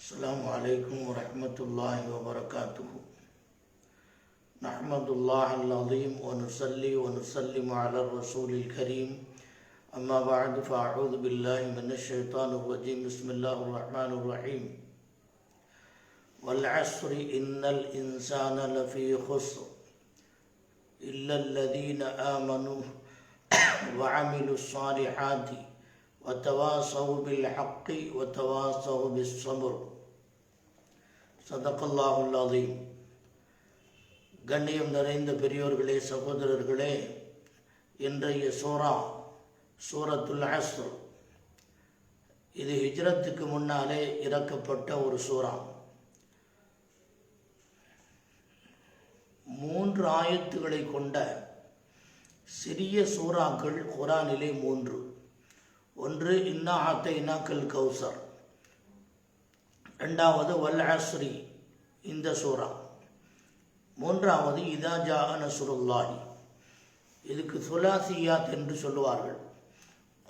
السلام عليكم ورحمة الله وبركاته. نحمد الله العظيم ونصلي ونسلم على الرسول الكريم. أما بعد فأعوذ بالله من الشيطان الرجيم. بسم الله الرحمن الرحيم. والعصر إن الإنسان لفي خسر إلا الذين آمنوا وعملوا الصالحات وتواصوا بالحق وتواصوا بالصبر. சதகல்லாஹுல் அஸீம். கண்ணியம் நிறைந்த பெரியோர்களே, சகோதரர்களே, இன்றைய சூரத்துல் அஸ்ர். இது ஹிஜ்ரத்துக்கு முன்னாலே இறக்கப்பட்ட ஒரு சூரா. 3 ஆயத்துக்களை கொண்ட சிறிய சூறாக்கள் குர்ஆனிலே 3. ஒன்று இன்னா ஆத்தைனாக்கல் கௌசர், இரண்டாவது வல் அஸ்ரி இந்த சூரா, மூன்றாவது இதா ஜா நஸ்ருல்லாஹி. இதுக்கு சுலாசியாத் என்று சொல்லுவார்கள்.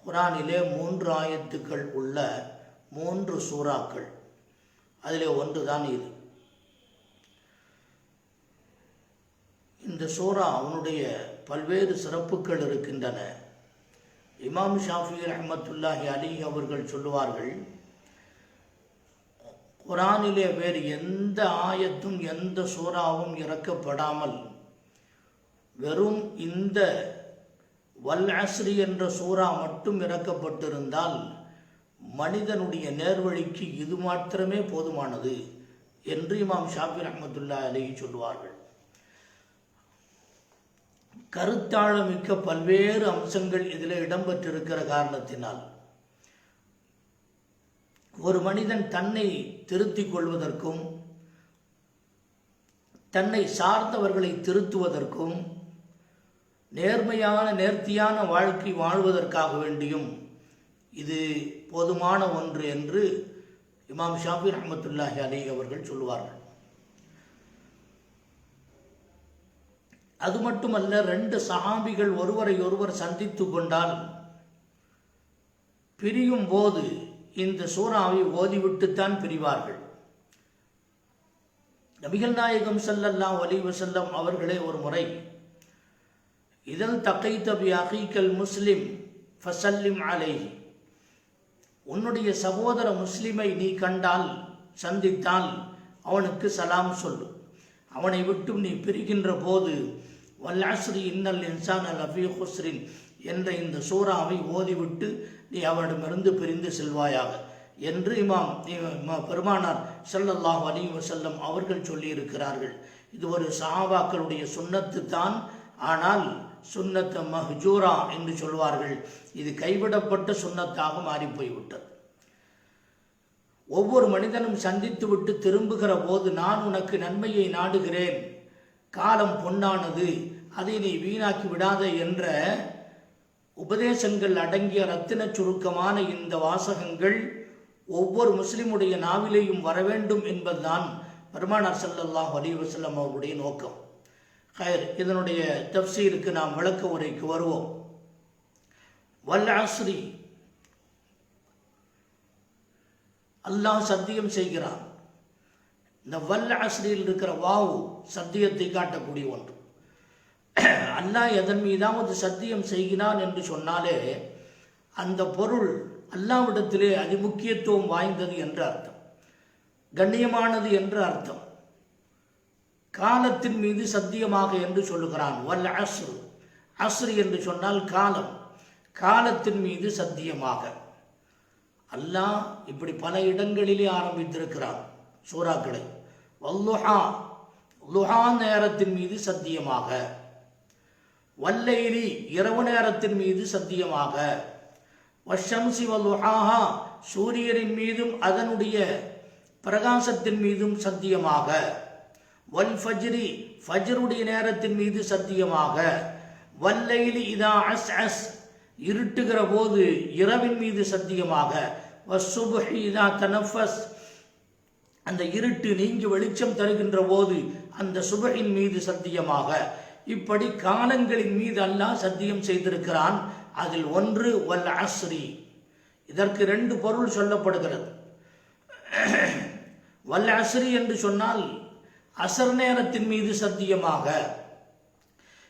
குர்ஆனிலே 3 ஆயத்துக்கள் உள்ள 3 சூறாக்கள். அதிலே ஒன்றுதான் இது. இந்த சூரா அவனுடைய பல்வேறு சிறப்புகள் இருக்கின்றன. இமாம் ஷாஃபி ரஹ்மத்துல்லாஹி அலைஹி அவர்கள் சொல்லுவார்கள், குர்ஆனிலே வேறு எந்த ஆயத்தும் எந்த சூறாவும் இறக்கப்படாமல் வெறும் இந்த வல் அஸ்ரி என்ற சூறா மட்டும் இறக்கப்பட்டிருந்தால் மனிதனுடைய நேர்வழிக்கு இது மாத்திரமே போதுமானது என்று இமாம் ஷாஃபி ரஹ்மத்துல்லாஹி அலைஹி சொல்லுவார்கள். கருத்தாழமிக்க பல்வேறு அம்சங்கள் இதில் இடம்பெற்றிருக்கிற காரணத்தினால் ஒரு மனிதன் தன்னை திருத்திக் கொள்வதற்கும் தன்னை சார்ந்தவர்களை திருத்துவதற்கும் நேர்த்தியான வாழ்க்கை வாழ்வதற்காக வேண்டியும் இது போதுமான ஒன்று என்று இமாம் ஷாஃபி ரஹ்மத்துல்லாஹி அலைஹி அவர்கள் சொல்லுவார்கள். அது மட்டுமல்ல, 2 சஹாபிகள் ஒருவரை ஒருவர் சந்தித்து கொண்டால் பிரியும் போது இந்த சூறாவை ஓதிவிட்டுத்தான் பிரிவார்கள். நபிகள் நாயகம் ஸல்லல்லாஹு அலைஹி வஸல்லம் அவர்களே ஒரு முறை, இதல் தகைத பி அகீக்கல் முஸ்லிம் ஃபஸல்லிம் அலைஹி, உன்னுடைய சகோதர முஸ்லிமை நீ கண்டால் சந்தித்தால் அவனுக்கு சலாம் சொல்லு. அவனை விட்டு நீ பிரிகின்ற போது வல் அஸ்ரி இன்னல் இன்சான லஃபீ குஸ்ரின் என்ற இந்த சூறாவை ஓதிவிட்டு நீ அவனிடமிருந்து பிரிந்து செல்வாயாக என்று பெருமானார் ஸல்லல்லாஹு அலைஹி வஸல்லம் அவர்கள் சொல்லியிருக்கிறார்கள். இது ஒரு சஹாபாக்களுடைய சுன்னத்து தான். ஆனால் சுன்னத் மஹ்ஜூரா என்று சொல்வார்கள். இது கைவிடப்பட்ட சுன்னத்தாக மாறி போய்விட்டது. ஒவ்வொரு மனிதனும் சந்தித்து விட்டு திரும்புகிற போது, நான் உனக்கு நன்மையை நாடுகிறேன், காலம் பொன்னானது, அதை நீ வீணாக்கி விடாதே என்ற உபதேசங்கள் அடங்கிய ரத்தின சுருக்கமான இந்த வாசகங்கள் ஒவ்வொரு முஸ்லிமுடைய நாவிலேயும் வர வேண்டும் என்பதுதான் பெருமானார் ஸல்லல்லாஹு அலைஹி வஸல்லம் அவருடைய நோக்கம். இதனுடைய தஃப்சீருக்கு நாம் விளக்க உரைக்கு வருவோம். வல் அஸ்ரி, அல்லாஹ் சத்தியம் செய்கிறான். இந்த வல் அஸ்ரியில் இருக்கிற வாவு சத்தியத்தை காட்டக்கூடிய ஒன்று. அல்லாஹ் எதன் மீதாவது சத்தியம் செய்கிறான் என்று சொன்னாலே அந்த பொருள் அல்லாஹ்விடத்திலே அதிமுக்கியத்துவம் வாய்ந்தது என்று அர்த்தம், கண்ணியமானது என்று அர்த்தம். காலத்தின் மீது சத்தியமாக என்று சொல்லுகிறான். வல் அஸ்ர், அஸ்ர் என்று சொன்னால் காலம், காலத்தின் மீது சத்தியமாக. அல்லாஹ் இப்படி பல இடங்களிலே ஆரம்பித்திருக்கிறான் சூறாக்களை. வல்லுஹா, லுஹா நேரத்தின் மீது சத்தியமாக. வல்லைலி, இரவு நேரத்தின் மீது சத்தியமாக. வஷம்சி வல்லுஹாஹா, சூரியனின் மீதும் அதனுடைய பிரகாசத்தின் மீதும் சத்தியமாக. வல் ஃபஜ்ரி, ஃபஜ்ருடைய நேரத்தின் மீது சத்தியமாக. வல்லைலி இதா அஸ் அஸ், இருட்டுகிற போது இரவின் மீது சத்தியமாக. வஸ்ஸுப்ஹி இதா தனஃபஸ், அந்த இருட்டு நீங்கி வெளிச்சம் தருகின்ற போது அந்த சுபஹின் மீது சத்தியமாக. இப்படி காலங்களின் மீது அல்லாஹ் சத்தியம் செய்திருக்கிறான். அதில் ஒன்று வல் அஸ்ரி. இதற்கு 2 பொருள் சொல்லப்படுகிறது. வல் அஸ்ரி என்று சொன்னால் அசர் நேரத்தின் மீது சத்தியமாக.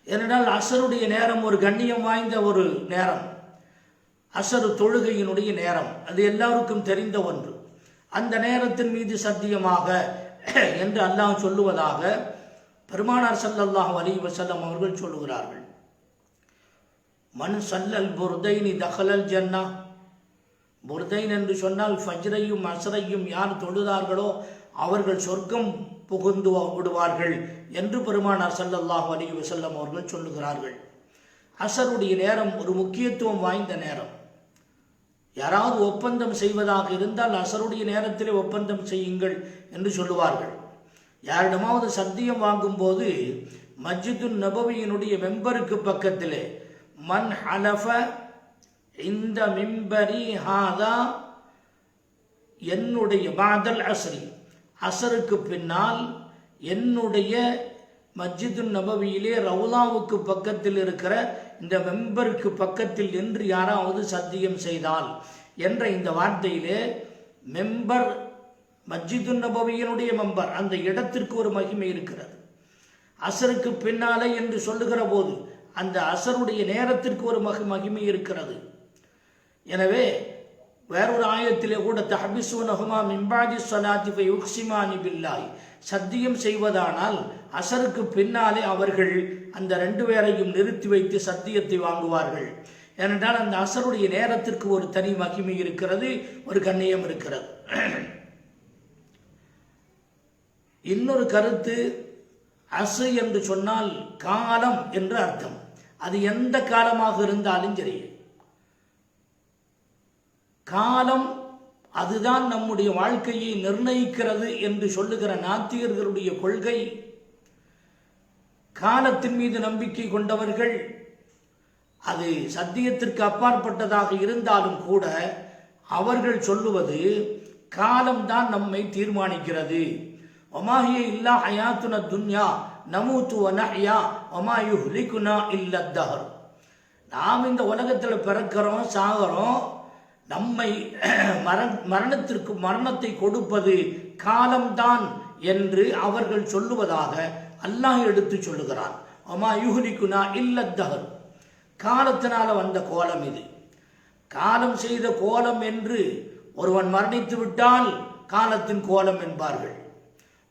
ஏனென்றால் அசருடைய நேரம் ஒரு கண்ணியம் வாய்ந்த ஒரு நேரம், அசரு தொழுகையினுடைய நேரம், அது எல்லாருக்கும் தெரிந்த ஒன்று. அந்த நேரத்தின் மீது சத்தியமாக என்று அல்லாஹ் சொல்லுவதாக பெருமானார் ஸல்லல்லாஹு அலைஹி வஸல்லம் அவர்கள் சொல்லுகிறார்கள். மன் சல்லல் புர்தைனி தஹலல் ஜன்னா. புர்தைன் என்று சொன்னால் ஃபஜ்ரையும் அஸ்ரையும் யார் தொழுதார்களோ அவர்கள் சொர்க்கம் புகுந்து விடுவார்கள் என்று பெருமானார் ஸல்லல்லாஹு அலைஹி வஸல்லம் அவர்கள் சொல்லுகிறார்கள். அசருடைய நேரம் ஒரு முக்கியத்துவம் வாய்ந்த நேரம். யாராவது ஒப்பந்தம் செய்வதாக இருந்தால் அசருடைய நேரத்திலே ஒப்பந்தம் செய்யுங்கள் என்று சொல்லுவார்கள். யாரிடமாவது சத்தியம் வாங்கும் போது மஸ்ஜிதுன் நபவியினுடைய மெம்பருக்கு பக்கத்திலே மன் ஹலஃப இந்த மிம்பரி ஹாதா, என்னுடைய பாதல் அஸ்ரி, அசருக்கு பின்னால் என்னுடைய மஸ்ஜிதுன் நபவியிலே ரவுலாவுக்கு பக்கத்தில் இருக்கிற இந்த மெம்பருக்கு பக்கத்தில் என்று யாராவது சத்தியம் செய்தால் என்ற இந்த வார்த்தையிலே மெம்பர், மஸ்ஜிதுன் நபவியினுடைய மெம்பர், அந்த இடத்திற்கு ஒரு மகிமை இருக்கிறது. அசருக்கு பின்னாலே என்று சொல்லுகிற போது அந்த அசருடைய நேரத்திற்கு ஒரு மகிமை இருக்கிறது. எனவே வேறொரு ஆயத்திலே கூட தஹபிஸூனஹுமா மின் பஅதி ஸலாத்தி ஃபயுக்ஸிமானி பில்லாஹி, சத்தியம் செய்வதானால் அசருக்கு பின்னாலே அவர்கள் அந்த ரெண்டு பேரையும் நிறுத்தி வைத்து சத்தியத்தை வாங்குவார்கள். ஏனென்றால் அந்த அசருடைய நேரத்திற்கு ஒரு தனி மகிமை இருக்கிறது, ஒரு கண்ணியம் இருக்கிறது. இன்னொரு கருத்து, அசு என்று சொன்னால் காலம் என்று அர்த்தம். அது எந்த காலமாக இருந்தாலும் சரி, காலம் அதுதான் நம்முடைய வாழ்க்கையை நிர்ணயிக்கிறது என்று சொல்லுகிற நாத்திகர்களுடைய கொள்கை. காலத்தின் மீது நம்பிக்கை கொண்டவர்கள், அது சத்தியத்திற்கு அப்பாற்பட்டதாக இருந்தாலும் கூட அவர்கள் சொல்லுவது காலம்தான் நம்மை தீர்மானிக்கிறது. ஒமாஹிய இல்லா ஹயாத்துன துன்யா நமூத்து வ நஹ்யா ஒமா யுஹ்லிகுனா இல்ல தஹர். நாம் இந்த உலகத்தில் பிறக்கிறோம், சாகிறோம், நம்மை மரணத்தை கொடுப்பது காலம்தான் என்று அவர்கள் சொல்லுவதாக அல்லாஹ் எடுத்து சொல்லுகிறான். ஒமா யுஹ்லிகுனா இல்ல தஹர், காலத்தினால வந்த கோலம் இது. காலம் செய்த கோலம் என்று ஒருவன் மரணித்து விட்டால் காலத்தின் கோலம் என்பார்கள்.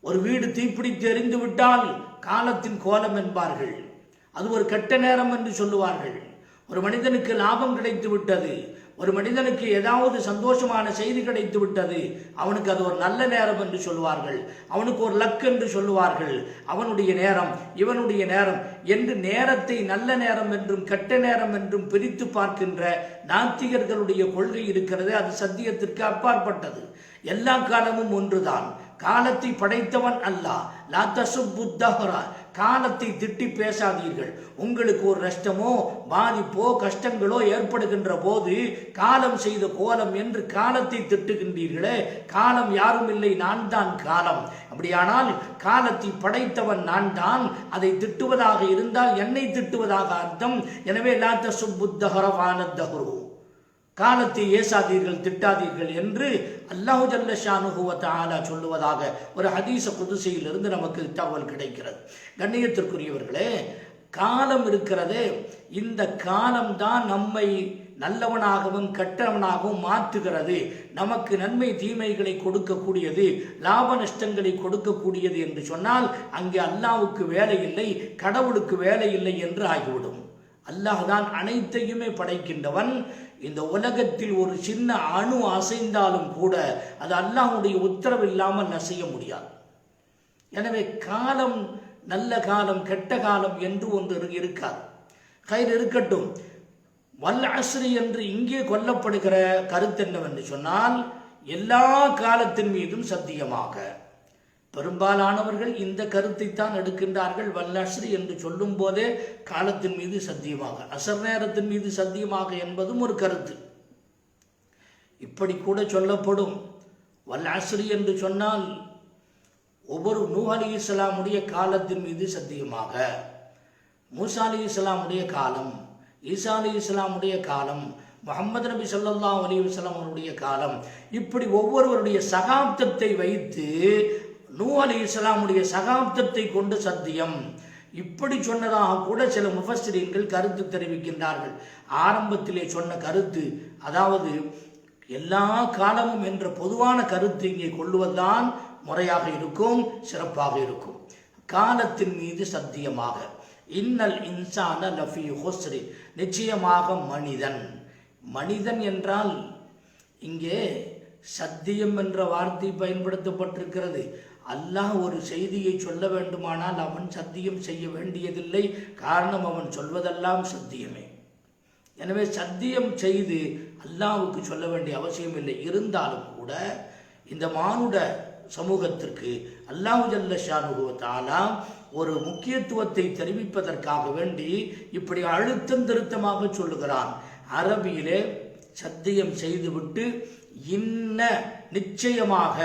ஒரு வீடு தீப்பிடித்து எரிந்து விட்டால் காலத்தின் கோலம் என்பார்கள். அது ஒரு கெட்ட நேரம் என்று சொல்லுவார்கள். ஒரு மனிதனுக்கு லாபம் கிடைத்து விட்டது, ஒரு மனிதனுக்கு ஏதாவது சந்தோஷமான செய்தி கிடைத்து விட்டது, அவனுக்கு அது ஒரு நல்ல நேரம் என்று சொல்லுவார்கள். அவனுக்கு ஒரு லக் என்று சொல்லுவார்கள். அவனுடைய நேரம், இவனுடைய நேரம் என்று நேரத்தை நல்ல நேரம் என்றும் கெட்ட நேரம் என்றும் பிரித்து பார்க்கின்ற நாத்திகர்களுடைய கொள்கை இருக்கிறது. அது சத்தியத்திற்கு அப்பாற்பட்டது. எல்லா காலமும் ஒன்றுதான். காலத்தை படைத்தவன் அல்லாஹ். லா தசுப்பு தஹ்ரா, காலத்தை திட்டி பேசாதீர்கள். உங்களுக்கு ஒரு நஷ்டமோ பாதிப்போ கஷ்டங்களோ ஏற்படுகின்ற போது காலம் செய்த கோலம் என்று காலத்தை திட்டுகின்றீர்களே, காலம் யாரும் இல்லை, நான் தான் காலம். அப்படியானால் காலத்தை படைத்தவன் நான் தான், அதை திட்டுவதாக இருந்தால் என்னை திட்டுவதாக அர்த்தம். எனவே லா தசுப்பு தஹ்ரா வானத் தஹ்ரு, காலத்தை ஏசாதீர்கள், திட்டாதீர்கள் என்று அல்லாஹு ஜல்ல ஷானுஹு வ தஆலா சொல்லுவதாக ஒரு ஹதீஸ குதுஸியிலிருந்து நமக்கு தகவல் கிடைக்கிறது. கண்ணியத்திற்குரியவர்களே, காலம் இருக்கிறதே, இந்த காலம்தான் நம்மை நல்லவனாகவும் கெட்டவனாகவும் மாற்றுகிறது. நமக்கு நன்மை தீமைகளை கொடுக்கக்கூடியது, லாப நஷ்டங்களை கொடுக்கக்கூடியது என்று சொன்னால் அங்கே அல்லாஹ்வுக்கு வேலை இல்லை, கடவுளுக்கு வேலை இல்லை என்று ஆகிவிடும். அல்லாஹ் தான் அனைத்தையுமே படைக்கின்றவன். இந்த உலகத்தில் ஒரு சின்ன அணு அசைந்தாலும் கூட அது அல்லாஹ்வுடைய உத்தரவு இல்லாமல் அசைய முடியாது. எனவே காலம், நல்ல காலம் கெட்ட காலம் என்று ஒன்று இருக்காது. கயிறு இருக்கட்டும். வல் அஸ்ரி என்று இங்கே கொல்லப்படுகிற கருத்து என்னவென்று சொன்னால், எல்லா காலத்தின் மீதும் சத்தியமாக. பெரும்பாலானவர்கள் இந்த கருத்தை தான் எடுக்கின்றார்கள். வல் அஸ்ரி என்று சொல்லும் போதே காலத்தின் மீது சத்தியமாக, அசர் நேரத்தின் மீது சத்தியமாக என்பதும் ஒரு கருத்து. இப்படி கூட சொல்லப்படும். வல் அஸ்ரி என்று சொன்னால் ஒவ்வொரு நூஹ் அலைஹிஸ்ஸலாமுடைய காலத்தின் மீது சத்தியமாக, மூசா அலைஹிஸ்ஸலாமுடைய காலம், ஈசா அலைஹிஸ்ஸலாமுடைய காலம், முஹம்மது நபி ஸல்லல்லாஹு அலைஹி வஸல்லம் அவருடைய காலம். இப்படி ஒவ்வொருவருடைய சகாப்தத்தை வைத்து நூஹ் அலைஹிஸ்ஸலாமுடைய சகாப்தத்தை கொண்டு சத்தியம் இப்படி சொன்னதாக கூட சில முஃபஸ்ஸிரீன்கள் கருத்து தெரிவிக்கின்றார்கள். ஆரம்பத்திலே சொன்ன கருத்து, அதாவது எல்லா காலமும் என்ற பொதுவான கருத்து இங்கே கொள்ளுவதுதான் முறையாக இருக்கும், சிறப்பாக இருக்கும். காலத்தின் மீது சத்தியமாக, இன்னல் இன்சான லஃபீ ஹுஸ்ரி, நிச்சயமாக மனிதன். மனிதன் என்றால் இங்கே சத்தியம் என்ற வார்த்தை பயன்படுத்தப்பட்டிருக்கிறது. அல்லாஹ் ஒரு செய்தியை சொல்ல வேண்டுமானால் அவன் சத்தியம் செய்ய வேண்டியதில்லை. காரணம், அவன் சொல்வதெல்லாம் சத்தியமே. எனவே சத்தியம் செய்து அல்லாஹ்வுக்கு சொல்ல வேண்டிய அவசியம் இல்லை. இருந்தாலும் கூட இந்த மானுட சமூகத்திற்கு அல்லாஹ் ஜல்ல ஷானுஹு வ தஆலா ஒரு முக்கியத்துவத்தை தெரிவிப்பதற்காக வேண்டி இப்படி அழுத்தம் திருத்தமாக சொல்லுகிறான். அரபியிலே சத்தியம் செய்துவிட்டு இன்ன, நிச்சயமாக,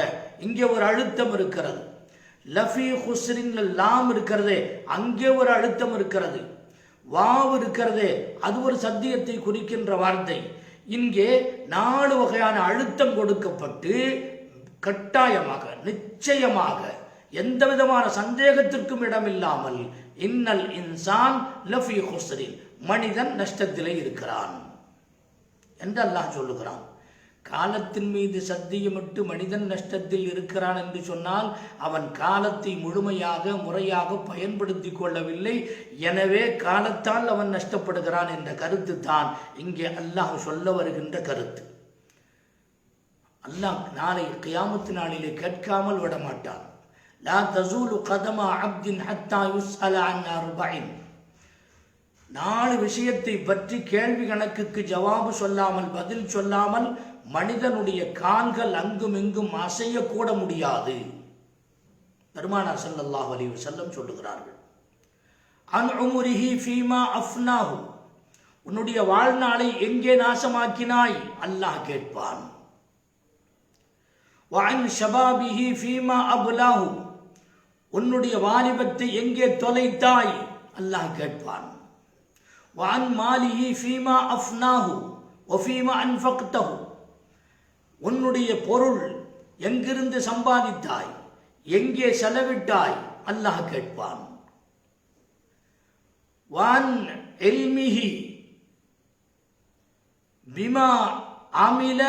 இங்கே ஒரு அழுத்தம் இருக்கிறது. லஃபீ ஹுஸ்ரின் லாம் இருக்கிறதே, அங்கே ஒரு அழுத்தம் இருக்கிறது. வாவ் இருக்கிறதே, அது ஒரு சத்தியத்தை குறிக்கின்ற வார்த்தை. இங்கே 4 வகையான அழுத்தம் கொடுக்கப்பட்டு கட்டாயமாக, நிச்சயமாக, எந்த விதமான சந்தேகத்திற்கும் இடமில்லாமல் இன்னல் இன்சான் லஃபீ ஹுஸ்ரின், மனிதன் நஷ்டத்திலே இருக்கிறான் என்று அல்லாஹ் சொல்லுகிறான். காலத்தின் மீது சத்தியமிட்டு மனிதன் நஷ்டத்தில் இருக்கிறான் என்று சொன்னால் அவன் காலத்தை முழுமையாக முறையாக பயன்படுத்தி கொள்ளவில்லை. எனவே காலத்தால் அவன் நஷ்டப்படுகிறான் என்ற கருத்து தான் இங்கே அல்லாஹ் சொல்ல வருகின்ற கருத்து. அல்லாஹ் நாளை கியாமத்து நாளிலே கேட்காமல் விடமாட்டான். லா தஸூலு கதமா அப்தின் ஹத்தா யுஸ்அல அன் அர்பஇன். 4 விஷயத்தை பற்றி கேள்வி கணக்குக்கு ஜவாபு சொல்லாமல், பதில் சொல்லாமல் மனிதனுடைய கால்கள் அங்கும் இங்கும் அசையக்கூட முடியாது. பெருமானார் ஸல்லல்லாஹு அலைஹி வஸல்லம் சொல்லுகிறார்கள், அன் உம்ரிஹி ஃபீமா அஃப்னாஹு, உன்னுடைய வாழ்நாளை எங்கே நாசமாக்கினாய் அல்லாஹ் கேட்பான். வஅன் ஷபாபிஹி ஃபீமா அப்லாஹு, உன்னுடைய வாலிபத்தை எங்கே தொலைத்தாய் அல்லாஹ் கேட்பான். வஅன் மாலிஹி ஃபீமா அஃப்னாஹு வஃபீமா அன்ஃபக்தஹு, உன்னுடைய பொருள் எங்கிருந்து சம்பாதித்தாய், எங்கே செலவிட்டாய் அல்லாஹ் கேட்பான். வஅன் இல்மிஹி பிமா அமில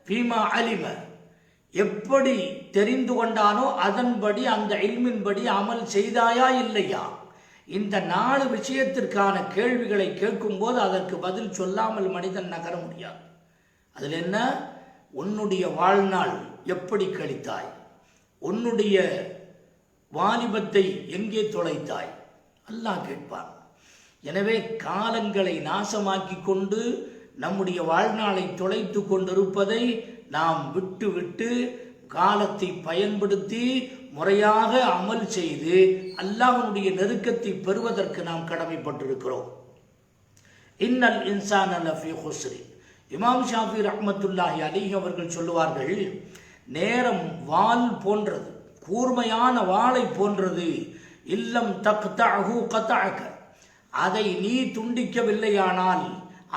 ஃபீமா அலிம, எப்படி தெரிந்து கொண்டானோ அதன்படி, அந்த இல்மின்படி அமல் செய்தாயா இல்லையா. இந்த 4 விஷயத்திற்கான கேள்விகளை கேட்கும்போது அதற்கு பதில் சொல்லாமல் மனிதன் நகர முடியாது. அதில் என்ன, உன்னுடைய வாழ்நாள் எப்படி கழித்தாய், உன்னுடைய வாலிபத்தை எங்கே தொலைத்தாய் அல்லாஹ் கேட்பான். எனவே காலங்களை நாசமாக்கி கொண்டு நம்முடைய வாழ்நாளை தொலைத்து கொண்டிருப்பதை நாம் விட்டு விட்டு காலத்தை பயன்படுத்தி முறையாக அமல் செய்து அல்லாஹ்வுடைய நெருக்கத்தை பெறுவதற்கு நாம் கடமைப்பட்டிருக்கிறோம். இன்னல் இன்சான லஃபீ ஹுஸ்ரி. இமாம் ஷாஃபி ரஹ்மத்துல்லாஹி அலைஹி அவர்கள் சொல்லுவார்கள், நேரம் வாள் போன்றது, கூர்மையான வாளை போன்றது. இல்லம் தக்தஅஹு கதஅக, அதை நீ துண்டிக்கவில்லையானால்,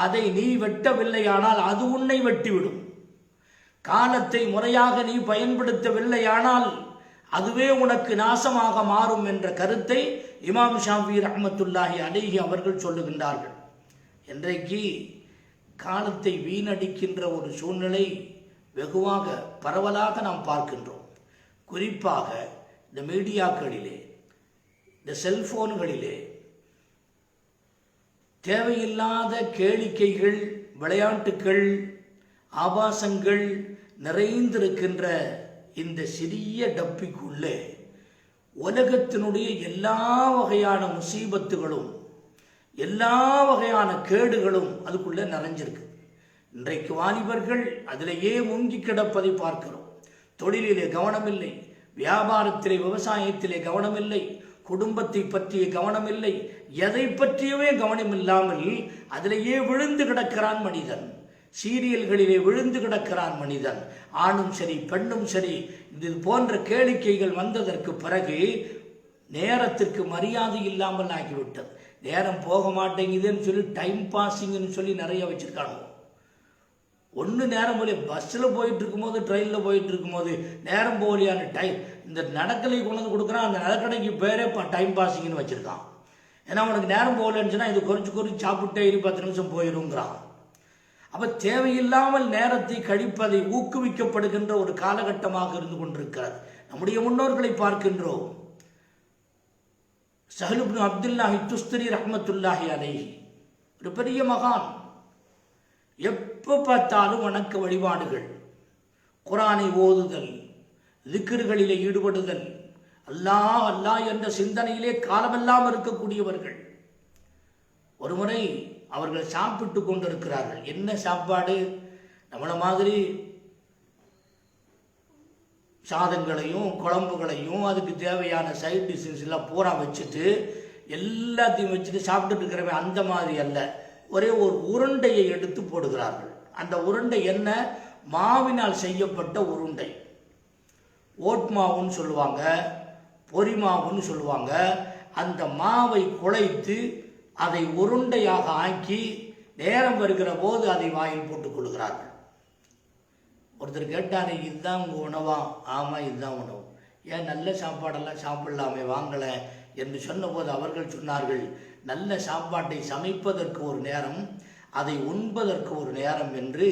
அதை நீ வெட்டவில்லையானால் அது உன்னை வெட்டிவிடும். காலத்தை முறையாக நீ பயன்படுத்தவில்லையானால் அதுவே உனக்கு நாசமாக மாறும் என்ற கருத்தை இமாம் ஷாஃபி ரஹ்மத்துல்லாஹி அலைஹி அவர்கள் சொல்லுகின்றார்கள். இன்றைக்கு காலத்தை வீணடிக்கின்ற ஒரு சூழ்நிலை வெகுவாக பரவலாக நாம் பார்க்கின்றோம். குறிப்பாக இந்த மீடியாக்களிலே, இந்த செல்போன்களிலே தேவையில்லாத கேளிக்கைகள், விளையாட்டுக்கள், ஆபாசங்கள் நிறைந்திருக்கின்ற இந்த சிறிய டப்பிக்குள்ளே உலகத்தினுடைய எல்லா வகையான முசீபத்துகளும், எல்லா வகையான கேடுகளும் அதுக்குள்ளே நிறைஞ்சிருக்கு. இன்றைக்கு வாலிபர்கள் அதிலேயே முங்கி கிடப்பதை பார்க்கிறோம். தொழிலிலே கவனமில்லை, வியாபாரத்திலே, விவசாயத்திலே கவனமில்லை, குடும்பத்தை பற்றிய கவனமில்லை, எதை பற்றியவே கவனமில்லாமல் அதிலேயே விழுந்து கிடக்கிறான் மனிதன். சீரியல்களிலே விழுந்து கிடக்கிறான் மனிதன். ஆணும் சரி பெண்ணும் சரி, இது போன்ற கேளிக்கைகள் வந்ததற்கு பிறகு நேரத்திற்கு மரியாதை இல்லாமல் ஆகிவிட்டது. நேரம் போக மாட்டேங்குதுன்னு சொல்லி டைம் பாஸிங்னு சொல்லி நிறைய வச்சிருக்காங்க. ஒன்று நேரம் போல பஸ்ஸில் போயிட்டு இருக்கும்போது ட்ரெயினில் போயிட்டு இருக்கும்போது நேரம் போகலையான டைம் இந்த நடக்கலை கொண்டு வந்து கொடுக்குறான். அந்த நடக்கடைக்கு பேரே டைம் பாஸிங்னு வச்சுருக்கான். ஏன்னா அவனுக்கு நேரம் போகலன்னு சொன்னால் இது குறித்து சாப்பிட்டே 10 நிமிஷம் போயிடுங்கிறான். அப்போ தேவையில்லாமல் நேரத்தை கழிப்பதை ஊக்குவிக்கப்படுகின்ற ஒரு காலகட்டமாக இருந்து கொண்டிருக்கிறது. நம்முடைய முன்னோர்களை பார்க்கின்றோம். சஹல் இப்னு அப்துல்லாஹி துஸ்தரி ரஹ்மத்துல்லாஹி அலைஹி ஒரு பெரிய மகான். எப்போ பார்த்தாலும் வணக்க வழிபாடுகள், குர்ஆனை ஓதுதல், திக்ர்களிலே ஈடுபடுதல், அல்லாஹ் அல்லாஹ் என்ற சிந்தனையிலே காலமெல்லாம் இருக்கக்கூடியவர்கள். ஒருமுறை அவர்கள் சாப்பிட்டு கொண்டிருக்கிறார்கள். என்ன சாப்பாடு? நம்மள மாதிரி சாதங்களையும் குழம்புகளையும் அதுக்கு தேவையான சைட் டிஷ்ஷஸ் எல்லாம் பூரா வச்சுட்டு எல்லாத்தையும் வச்சுட்டு சாப்பிட்டுட்டு இருக்கிறவன் அந்த மாதிரி அல்ல. ஒரே ஒரு உருண்டையை எடுத்து போடுகிறார்கள். அந்த உருண்டை என்ன? மாவினால் செய்யப்பட்ட உருண்டை. ஓட் மாவுன்னு சொல்லுவாங்க, பொரி மாவுன்னு சொல்லுவாங்க. அந்த மாவை குழைத்து அதை உருண்டையாக ஆக்கி நேரம் வருகிற போது அதை வாயில் போட்டுக் கொள்கிறார்கள். ஒருத்தர் கேட்டார், இதுதான் உங்கள் உணவா? ஆமாம், இதுதான் உணவு. ஏன் நல்ல சாப்பாடெல்லாம் சாப்பிடலாமே, வாங்கலை என்று சொன்னபோது அவர்கள் சொன்னார்கள், நல்ல சாப்பாட்டை சமைப்பதற்கு ஒரு நேரம், அதை உண்பதற்கு ஒரு நேரம் என்று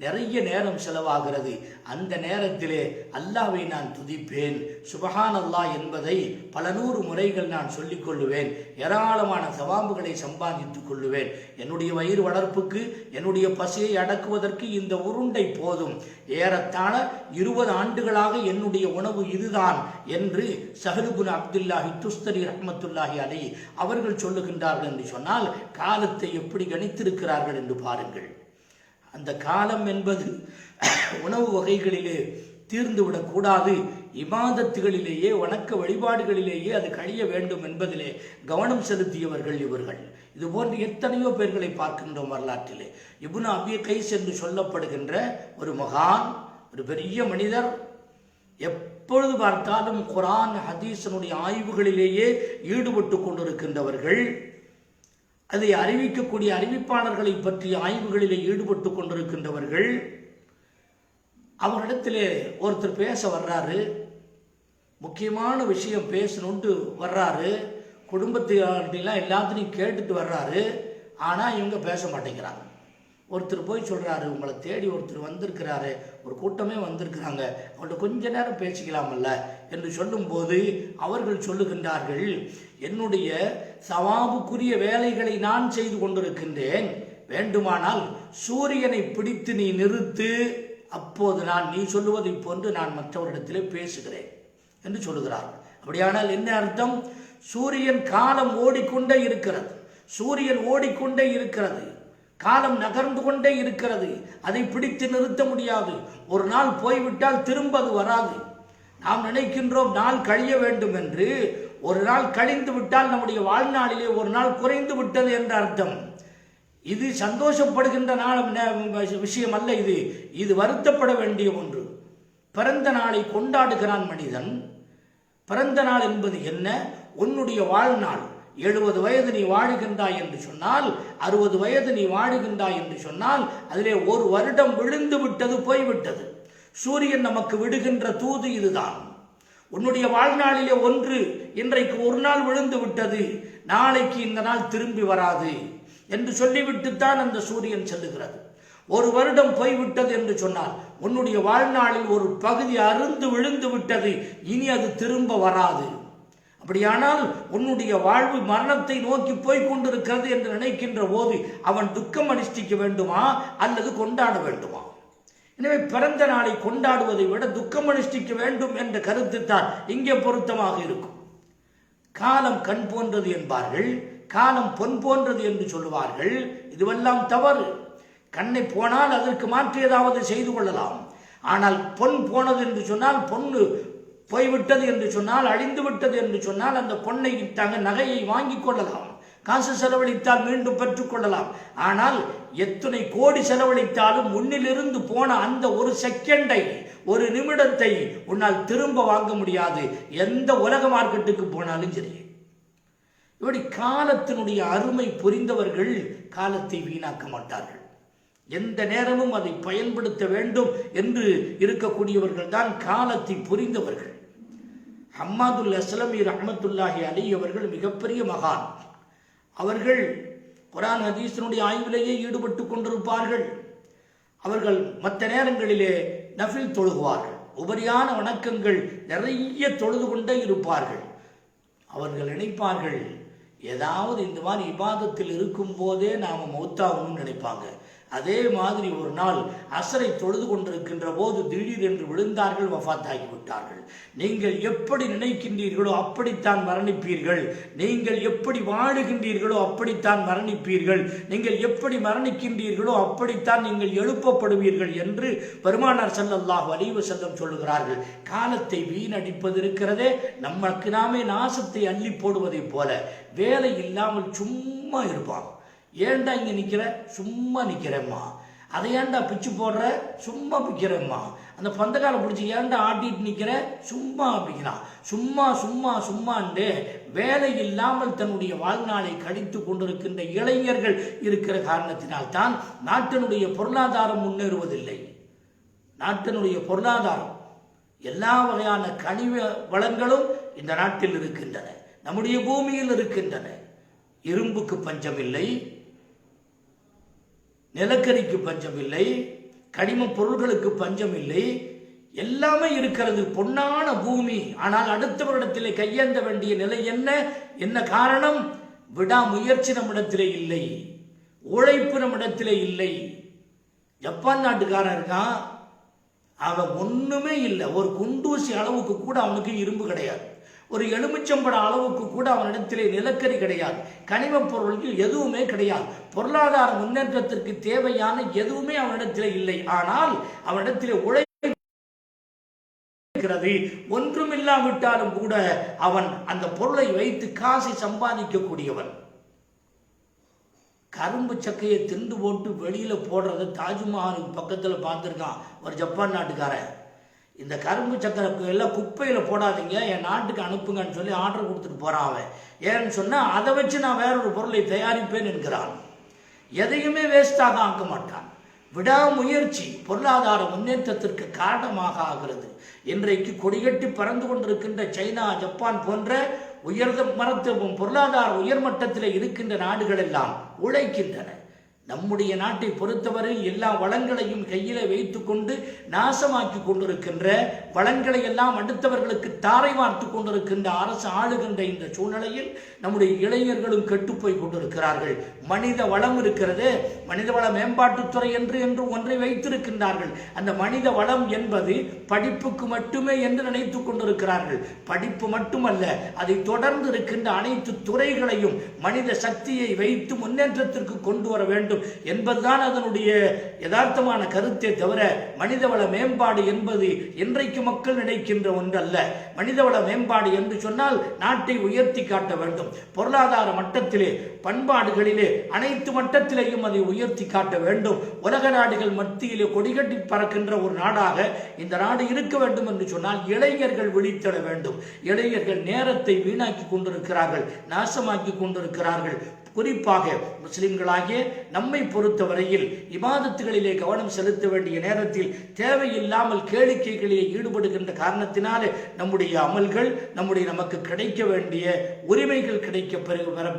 நிறைய நேரம் செலவாகிறது. அந்த நேரத்திலே அல்லாஹ்வை நான் துதிப்பேன், சுபஹான் அல்லாஹ் என்பதை பல நூறு முறைகள் நான் சொல்லிக் கொள்ளுவேன், ஏராளமான சவாம்புகளை சம்பாதித்துக் கொள்ளுவேன். என்னுடைய வயிறு வளர்ப்புக்கு, என்னுடைய பசியை அடக்குவதற்கு இந்த உருண்டை போதும். ஏறத்தாழ 20 ஆண்டுகளாக என்னுடைய உணவு இதுதான் என்று சஹல் இப்னு அப்துல்லாஹி துஸ்தரி ரஹ்மத்துல்லாஹி அலைஹி அவர்கள் சொல்லுகின்றார்கள். என்று சொன்னால் காலத்தை எப்படி கணித்திருக்கிறார்கள் என்று பாருங்கள். அந்த காலம் என்பது உணவு வகைகளிலே தீர்ந்துவிடக்கூடாது. இபாதத்துகளிலேயே, வணக்க வழிபாடுகளிலேயே அது கழிய வேண்டும் என்பதிலே கவனம் செலுத்தியவர்கள் இவர்கள். இது போன்று எத்தனையோ பேர்களை பார்க்கின்றோம் வரலாற்றிலே. இப்னு அபி கைஸ் என்று சொல்லப்படுகின்ற ஒரு மகான், ஒரு பெரிய மனிதர், எப்பொழுது பார்த்தாலும் குர்ஆன் ஹதீஸினுடைய ஆய்வுகளிலேயே ஈடுபட்டு கொண்டிருக்கின்றவர்கள். அதை அறிவிக்கக்கூடிய அறிவிப்பாளர்களை பற்றிய ஆய்வுகளிலே ஈடுபட்டு கொண்டிருக்கின்றவர்கள். அவரிடத்திலே ஒருத்தர் பேச வர்றாரு, முக்கியமான விஷயம் பேசணுன்ட்டு வர்றாரு. குடும்பத்திலாம் எல்லாத்தையும் கேட்டுட்டு வர்றாரு. ஆனால் இவங்க பேச மாட்டேங்கிறாங்க. ஒருத்தர் போய் சொல்கிறாரு, உங்களை தேடி ஒருத்தர் வந்திருக்கிறாரு, ஒரு கூட்டமே வந்திருக்கிறாங்க, அவங்கள்ட்ட கொஞ்ச நேரம் பேசிக்கலாமல்ல என்று சொல்லும்போது அவர்கள் சொல்லுகின்றார்கள், என்னுடைய சவாபுக்குரிய வேலைகளை நான் செய்து கொண்டிருக்கின்றேன், வேண்டுமானால் சூரியனை பிடித்து நீ நிறுத்து, அப்போது நான் நீ சொல்லுவதை போன்று நான் மற்றவரிடத்திலே பேசுகிறேன் என்று சொல்லுகிறார்கள். அப்படியானால் என்ன அர்த்தம்? சூரியன் காலம் ஓடிக்கொண்டே இருக்கிறது, சூரியன் ஓடிக்கொண்டே இருக்கிறது, காலம் நகர்ந்து கொண்டே இருக்கிறது, அதை பிடித்து நிறுத்த முடியாது. ஒரு நாள் போய்விட்டால் திரும்ப அது வராது. நாம் நினைக்கின்றோம் நாள் கழிய வேண்டும் என்று. ஒரு நாள் கழிந்து விட்டால் நம்முடைய வாழ்நாளிலே ஒரு நாள் குறைந்து விட்டது என்ற அர்த்தம். இது சந்தோஷப்படுகின்ற விஷயம் அல்ல. இது வருத்தப்பட வேண்டிய ஒன்று. பிறந்த நாளை கொண்டாடுகிறான் மனிதன். பிறந்த நாள் என்பது என்ன? உன்னுடைய வாழ்நாள். 70 வயது நீ வாழுகின்றாய் என்று சொன்னால், 60 வயது நீ வாழுகின்றாய் என்று சொன்னால், அதிலே ஒரு வருடம் விழுந்து விட்டது, போய்விட்டது. சூரியன் நமக்கு விடுகின்ற தூது இதுதான். உன்னுடைய வாழ்நாளிலே ஒன்று இன்றைக்கு ஒரு நாள் விழுந்து விட்டது, நாளைக்கு இந்த நாள் திரும்பி வராது என்று சொல்லிவிட்டுத்தான் அந்த சூரியன் செல்லுகிறது. ஒரு வருடம் போய்விட்டது என்று சொன்னால், உன்னுடைய வாழ்நாளில் ஒரு பகுதி அருந்து விழுந்து விட்டது, இனி அது திரும்ப வராது. அப்படியானால் உன்னுடைய வாழ்வு மரணத்தை நோக்கி போய்கொண்டிருக்கிறது என்று நினைக்கின்ற போது அவன் துக்கம் அனுஷ்டிக்க வேண்டுமா அல்லது கொண்டாட வேண்டுமா? எனவே பிறந்த நாளை கொண்டாடுவதை விட துக்கம் அனுஷ்டிக்க வேண்டும் என்ற கருத்து தான் இங்கே பொருத்தமாக இருக்கும். காலம் கண் போன்றது என்பார்கள், காலம் பொன் போன்றது என்று சொல்லுவார்கள். இதுவெல்லாம் தவறு. கண்ணை போனால் அதற்கு மாற்று ஏதாவது செய்து கொள்ளலாம். ஆனால் பொன் போனது என்று சொன்னால், பொண்ணு போய்விட்டது என்று சொன்னால், அழிந்து விட்டது என்று சொன்னால், அந்த பொன்னை நகையை வாங்கிக் கொள்ளலாம், காசு செலவழித்தால் மீண்டும் பெற்றுக்கொள்ளலாம். ஆனால் எத்தனை கோடி செலவழித்தாலும் உன்னிலிருந்து போன அந்த ஒரு செகண்டை, ஒரு நிமிடத்தை உன்னால் திரும்ப வாங்க முடியாது, எந்த உலக மார்க்கெட்டுக்கு போனாலும் சரி. இப்படி காலத்தினுடைய அருமை புரிந்தவர்கள் காலத்தை வீணாக்க மாட்டார்கள். எந்த நேரமும் அதை பயன்படுத்த வேண்டும் என்று இருக்கக்கூடியவர்கள் தான் காலத்தை புரிந்தவர்கள். ஹம்மாதுல் அஸ்லமி ரஹ்மத்துல்லாஹி அலைஹி அவர்கள் மிகப்பெரிய மகான். அவர்கள் குர்ஆன் ஹதீஸினுடைய ஆய்விலேயே ஈடுபட்டு கொண்டிருப்பார்கள். அவர்கள் மற்ற நேரங்களிலே நஃபில் தொழுகுவார்கள், உபரியான வணக்கங்கள் நிறைய தொழுது கொண்டே இருப்பார்கள். அவர்கள் நினைப்பார்கள், ஏதாவது இந்த மாதிரி இபாதத்தில் இருக்கும் போதே நாம் மௌத்தாகணும்னு நினைப்பாங்க. அதே மாதிரி ஒரு நாள் அசரை தொழுது கொண்டிருக்கின்ற போது திடீரென்று விழுந்தார்கள், வஃபாத்தாகி விட்டார்கள். நீங்கள் எப்படி நினைக்கின்றீர்களோ அப்படித்தான் மரணிப்பீர்கள், நீங்கள் எப்படி வாழுகின்றீர்களோ அப்படித்தான் மரணிப்பீர்கள், நீங்கள் எப்படி மரணிக்கின்றீர்களோ அப்படித்தான் நீங்கள் எழுப்பப்படுவீர்கள் என்று பெருமானார் ஸல்லல்லாஹு அலைஹி வஸல்லம் சொல்லுகிறார்கள். காலத்தை வீணடிப்பது இருக்கிறதே, நமக்கு நாமே நாசத்தை அள்ளி போடுவதை போல. வேலை இல்லாமல் சும்மா இருப்பான். ஏன்டா இங்கே நிற்கிற? சும்மா நிற்கிறேம்மா. அதை ஏன்டா பிச்சு போடுற? சும்மா பிக்கிறேம்மா. அந்த பந்தக்காலை பிடிச்சி ஏன்டா ஆட்டிட்டு நிற்கிற? சும்மா பிக்கிறான். சும்மா சும்மா சும்மாண்டு வேலை இல்லாமல் தன்னுடைய வாழ்நாளை கழித்து கொண்டிருக்கின்ற இளைஞர்கள் இருக்கிற காரணத்தினால்தான் நாட்டினுடைய பொருளாதாரம் முன்னேறுவதில்லை. நாட்டினுடைய பொருளாதாரம், எல்லா வகையான கனிம வளங்களும் இந்த நாட்டில் இருக்கின்றன, நம்முடைய பூமியில் இருக்கின்றன. இரும்புக்கு பஞ்சம் இல்லை, நிலக்கரிக்கு பஞ்சம் இல்லை, கனிம பொருள்களுக்கு பஞ்சம் இல்லை, எல்லாமே இருக்கிறது. பொன்னான பூமி. ஆனால் அடுத்தவரிடத்திலே கையேந்த வேண்டிய நிலை என்ன காரணம்? விடாமுயற்சி நம்மிடத்திலே இல்லை, உழைப்பு நம்மிடத்திலே இல்லை. ஜப்பான் நாட்டுக்காரன் இருக்கான், அவன் ஒண்ணுமே இல்லை, ஒரு குண்டூசி அளவுக்கு கூட அவனுக்கு இரும்பு கிடையாது, ஒரு எலுமிச்சம்பட அளவுக்கு கூட அவனிடத்திலே நிலக்கரி கிடையாது, கனிம பொருட்கள் எதுவுமே கிடையாது, பொருளாதார முன்னேற்றத்திற்கு தேவையான எதுவுமே அவனிடத்திலே இல்லை. ஆனால் அவனிடத்திலே உழைக்கிறது. ஒன்றுமில்லாவிட்டாலும் கூட அவன் அந்த பொருளை வைத்து காசை சம்பாதிக்கக்கூடியவன். கரும்பு சக்கையை திண்டு போட்டு வெளியில போடுறத தாஜ்மஹாலுக்கு பக்கத்தில் பார்த்துருக்கான் ஒரு ஜப்பான் நாட்டுக்காரன். இந்த கரும்பு சக்கரை எல்லாம் குப்பையில் போடாதீங்க, என் நாட்டுக்கு அனுப்புங்கன்னு சொல்லி ஆர்டர் கொடுத்துட்டு போறான் அவன். ஏன்னு சொன்னால் அதை வச்சு நான் வேறொரு பொருளை தயாரிப்பேன் என்கிறான். எதையுமே வேஸ்டாக ஆக்க மாட்டான். விடாமுயற்சி பொருளாதார முன்னேற்றத்திற்கு காரணமாக ஆகிறது. இன்றைக்கு கொடிகட்டி பறந்து கொண்டிருக்கின்ற சைனா, ஜப்பான் போன்ற உயர்ந்த மரத்துவம் பொருளாதார உயர்மட்டத்தில் இருக்கின்ற நாடுகள் எல்லாம் உழைக்கின்றன. நம்முடைய நாட்டை பொறுத்தவரை எல்லா வளங்களையும் கையில வைத்துக் கொண்டு நாசமாக்கி கொண்டிருக்கின்ற, வளங்களை எல்லாம் அடுத்தவர்களுக்கு தாரை வார்த்து கொண்டிருக்கின்ற அரசு ஆளுகின்ற இந்த சூழ்நிலையில் நம்முடைய இளைஞர்களும் கெட்டுப்போய் கொண்டிருக்கிறார்கள். மனித வளம் இருக்கிறது, மனிதவள மேம்பாட்டுத்துறை என்று ஒன்றை வைத்திருக்கின்றார்கள். அந்த மனித வளம் என்பது படிப்புக்கு மட்டுமே என்று நினைத்துக் கொண்டிருக்கிறார்கள். படிப்பு மட்டுமல்ல, அதை தொடர்ந்து இருக்கின்ற அனைத்து துறைகளையும் மனித சக்தியை வைத்து முன்னேற்றத்திற்கு கொண்டு வர வேண்டும் என்பதுதான் அதனுடைய யதார்த்தமான கருத்தே தவிர மனிதவள மேம்பாடு என்பது இன்றைக்கு மக்கள் நினைக்கின்ற ஒன்றல்ல. மனிதவள மேம்பாடு என்று சொன்னால் நாட்டை உயர்த்தி காட்ட வேண்டும். பொருளாதார மட்டத்திலே, பண்பாடுகளிலே, அனைத்து மட்டத்திலேயும் அதை உயர்த்தி காட்ட வேண்டும். உலக நாடுகள் மத்தியிலே கொடிகட்டி பறக்கின்ற ஒரு நாடாக இந்த நாடு இருக்க வேண்டும் என்று சொன்னால் இளைஞர்கள் விழித்தெழ வேண்டும். இளைஞர்கள் நேரத்தை வீணாக்கி கொண்டிருக்கிறார்கள், நாசமாக்கி கொண்டிருக்கிறார்கள். குறிப்பாக முஸ்லிம்களாகிய நம்மை பொறுத்தவரையில் இபாதத்துகளிலே கவனம் செலுத்த வேண்டிய நேரத்தில் தேவையில்லாமல் கேளிக்கைகளிலே ஈடுபடுகின்ற காரணத்தினாலே நம்முடைய அமல்கள், நமக்கு கிடைக்க வேண்டிய உரிமைகள்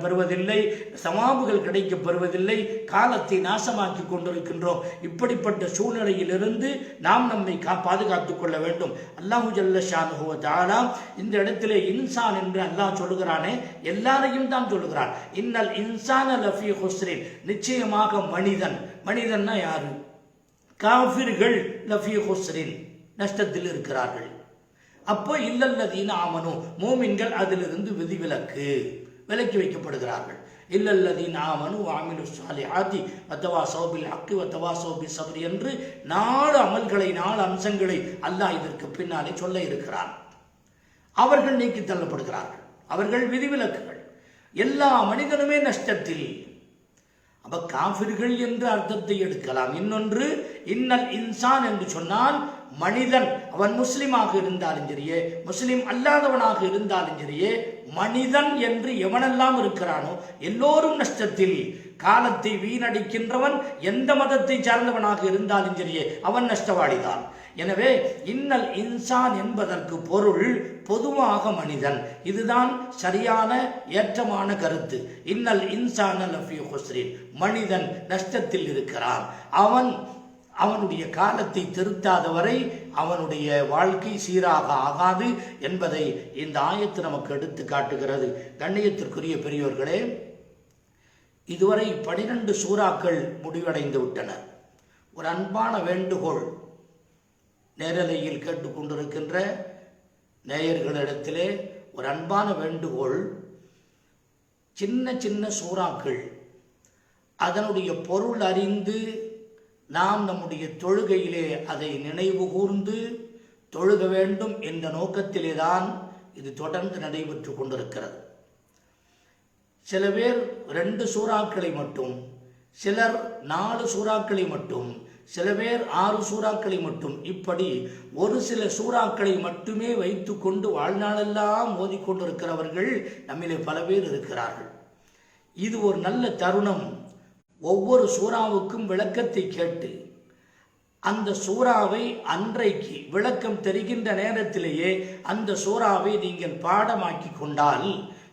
பெறுவதில்லை, சவாபுகள் கிடைக்கப்பெறுவதில்லை, காலத்தை நாசமாக்கி கொண்டிருக்கின்றோம். இப்படிப்பட்ட சூழ்நிலையிலிருந்து நாம் நம்மை பாதுகாத்துக் கொள்ள வேண்டும். அல்லாஹு ஜல்ல ஷானுஹு வ தஆலா இந்த இடத்திலே இன்சான் என்று அல்லாஹ் சொல்லுகிறானே, எல்லாரையும் தான் சொல்லுகிறான். இன்னல் இன்சான லஃபீ ஹுஸ்ரின், நிச்சயமாக மனிதன்னா யாரு? காஃபிர்கள் லஃபீ ஹுஸ்ரின், நஷ்டத்தில் இருக்கிறார்கள். அப்போ இல்லல்லதீன ஆமனு, மூமின்கள் அதிலிருந்து விலக்கி வைக்கப்படுகிறார்கள். இல்லல்லதீன ஆமனு வஅமிலு ஸாலிஹாத்தி வதவாஸௌ பில் ஹக்கி வதவாஸௌ பிஸ் ஸப்ர் என்று 4 அமல்களை, 4 அம்சங்களை அல்லாஹ் இதற்கு பின்னாலே சொல்ல இருக்கிறார். அவர்கள் நீக்கி தள்ளப்படுகிறார்கள், அவர்கள் விதிவிலக்குகள். எல்லா மனிதனுமே நஷ்டத்தில். அப்ப காஃபிர்கள் என்ற அர்த்தத்தை எடுக்கலாம். இன்னொன்று இன்னல் இன்சான் என்று சொன்னால் மனிதன் அவன் முஸ்லிமாக இருந்தாலும் சரியே, முஸ்லிம் அல்லாதவனாக இருந்தாலும் சரியே, மனிதன் என்று எவனெல்லாம் இருக்கிறானோ எல்லோரும் நஷ்டத்தில். காலத்தை வீணடிக்கின்றவன் எந்த மதத்தை சார்ந்தவனாக இருந்தாலும் சரியே அவன் நஷ்டவாளிதான். எனவே இன்னல் இன்சான் என்பதற்கு பொருள் பொதுவாக மனிதன். இதுதான் சரியான ஏற்றமான கருத்து. இன்னல் இன்சான் லஃபீ குஸ்ரின், மனிதன் நஷ்டத்தில் இருக்கிறான். அவனுடைய காலத்தை திருத்தாதவரை அவனுடைய வாழ்க்கை சீராக ஆகாது என்பதை இந்த ஆயத்து நமக்கு எடுத்து காட்டுகிறது. கண்ணியத்திற்குரிய பெரியோர்களே, இதுவரை 12 சூறாக்கள் முடிவடைந்து விட்டன. ஒரு அன்பான வேண்டுகோள், நேரலையில் கேட்டுக்கொண்டிருக்கின்ற நேயர்களிடத்திலே ஒரு அன்பான வேண்டுகோள், சின்ன சின்ன சூறாக்கள் அதனுடைய பொருள் அறிந்து நாம் நம்முடைய தொழுகையிலே அதை நினைவு கூர்ந்து தொழுக வேண்டும் என்ற நோக்கத்திலே தான் இது தொடர்ந்து நடைபெற்று கொண்டிருக்கிறது. சில பேர் 2 சூறாக்களை மட்டும், சிலர் 4 சூறாக்களை மட்டும், சில பேர் 6 சூறாக்களை மட்டும், இப்படி ஒரு சில சூறாக்களை மட்டுமே வைத்து கொண்டு வாழ்நாளெல்லாம் ஓதிக்கொண்டிருக்கிறவர்கள் நம்மிலே பல பேர் இருக்கிறார்கள். இது ஒரு நல்ல தருணம். ஒவ்வொரு சூறாவுக்கும் விளக்கத்தை கேட்டு அந்த சூறாவை அன்றைக்கு விளக்கம் தெரிகின்ற நேரத்திலேயே அந்த சூறாவை நீங்கள் பாடமாக்கி கொண்டால்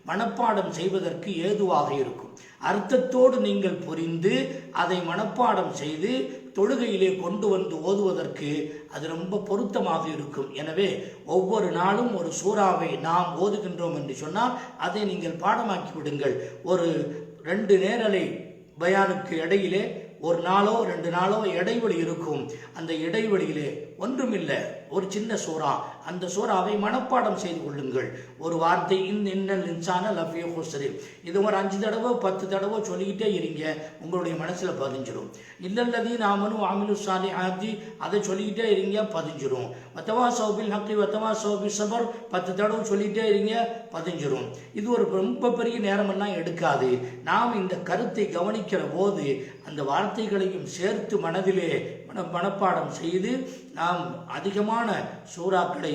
மனப்பாடம் செய்வதற்கு ஏதுவாக இருக்கும். அர்த்தத்தோடு நீங்கள் புரிந்து அதை மனப்பாடம் செய்து தொழுகையிலே கொண்டு வந்து ஓதுவதற்கு அது ரொம்ப பொருத்தமாக இருக்கும். எனவே ஒவ்வொரு நாளும் ஒரு சூறாவை நாம் ஓதுகின்றோம் என்று சொன்னால் அதை நீங்கள் பாடமாக்கி விடுங்கள். ஒரு 2 நேரலை பயானுக்கு இடையிலே 1 நாளோ 2 நாளோ இடைவெளி இருக்கும். அந்த இடைவெளியிலே ஒன்றுமில்லை, ஒரு சின்ன சூறா, அந்த சூறாவை மனப்பாடம் செய்து கொள்ளுங்கள். ஒரு வார்த்தை இன்னல் இன்சான லஃபீ குஸ்ரின், இது ஒரு 5 தடவை 10 தடவை சொல்லிக்கிட்டே இருங்க, உங்களுடைய மனசில் பதிஞ்சிடும். இல்லல்லதீன ஆமனு வஅமிலு ஸாலிஹாத்தி, அதை சொல்லிக்கிட்டே இருங்க, பதிஞ்சிடும். வத்தவாஸவ் பில் ஹக்கி வத்தவாஸவ் பிஸ் ஸபர், 10 தடவை சொல்லிக்கிட்டே இருங்க, பதிஞ்சிடும். இது ஒரு ரொம்ப பெரிய நேரமெல்லாம் எடுக்காது. நாம் இந்த கருத்தை கவனிக்கிற போது அந்த வார்த்தைகளையும் சேர்த்து மனதிலே மனப்பாடம் செய்து நாம் அதிகமான சூறாக்களை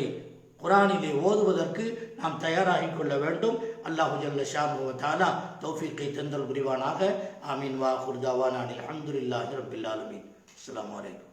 குரானிலே ஓதுவதற்கு நாம் தயாராகி கொள்ள வேண்டும். அல்லாஹு ஜல்ல ஷானுஹு வ தஆலா தௌஃபீக்கை தந்தல் புரிவானாக. ஆமீன். வா ஆகிரு தஅவானா அல்ஹம்துலில்லாஹி ரப்பில் ஆலமீன். அஸ்ஸலாமு அலைக்கும்.